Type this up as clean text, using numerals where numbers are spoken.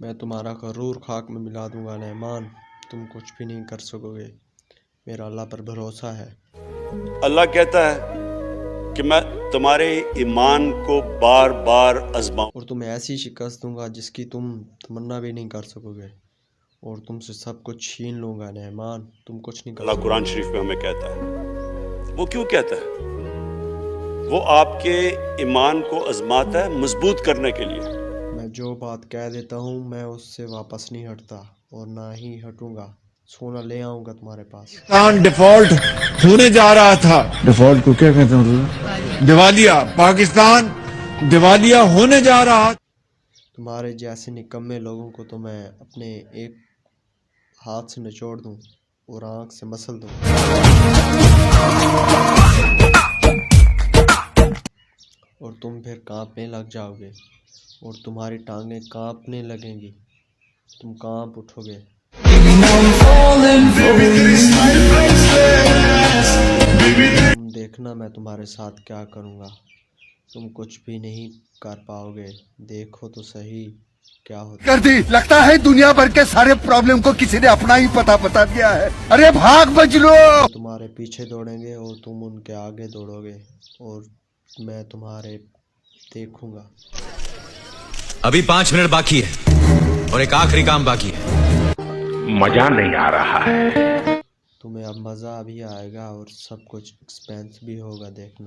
मैं तुम्हारा करूर खाक में मिला दूंगा रहमान, तुम कुछ भी नहीं कर सकोगे। मेरा अल्लाह पर भरोसा है। अल्लाह कहता है कि मैं तुम्हारे ईमान को बार बार आजमाऊं और तुम्हें ऐसी शिकस्त दूंगा जिसकी तुम तमन्ना भी नहीं कर सकोगे, और तुमसे सब कुछ छीन लूंगा रहमान, तुम कुछ नहीं कर अल्लाह सकोगे। कुरान शरीफ में हमें कहता है। वो क्यों कहता है? वो आपके ईमान को आजमाता है मजबूत करने के लिए। मैं जो बात कह देता हूँ मैं उससे वापस नहीं हटता और ना ही हटूंगा। सोना ले आऊंगा तुम्हारे पास। डिफॉल्ट होने जा रहा था। डिफॉल्ट को क्या कहते हैं? दिवालिया। पाकिस्तान दिवालिया होने जा रहा। तुम्हारे जैसे निकम्मे लोगों को तो मैं अपने एक हाथ से निचोड़ दूं और आंख से मसल दूं। और तुम फिर कांपने लग जाओगे और तुम्हारी टांगें कांपने लगेंगी, तुम कांप उठोगे। तुम देखना मैं तुम्हारे साथ क्या करूँगा, तुम कुछ भी नहीं कर पाओगे। देखो तो सही क्या होता कर दी। लगता है दुनिया भर के सारे प्रॉब्लम को किसी ने अपना ही पता बता दिया है। अरे भाग बच लो। तुम्हारे पीछे दौड़ेंगे और तुम उनके आगे दौड़ोगे और मैं तुम्हारे देखूंगा। अभी 5 मिनट बाकी है और एक आखिरी काम बाकी है। मजा नहीं आ रहा है। तुम्हें अब मज़ा भी आएगा और सब कुछ एक्सपेंस भी होगा, देखना।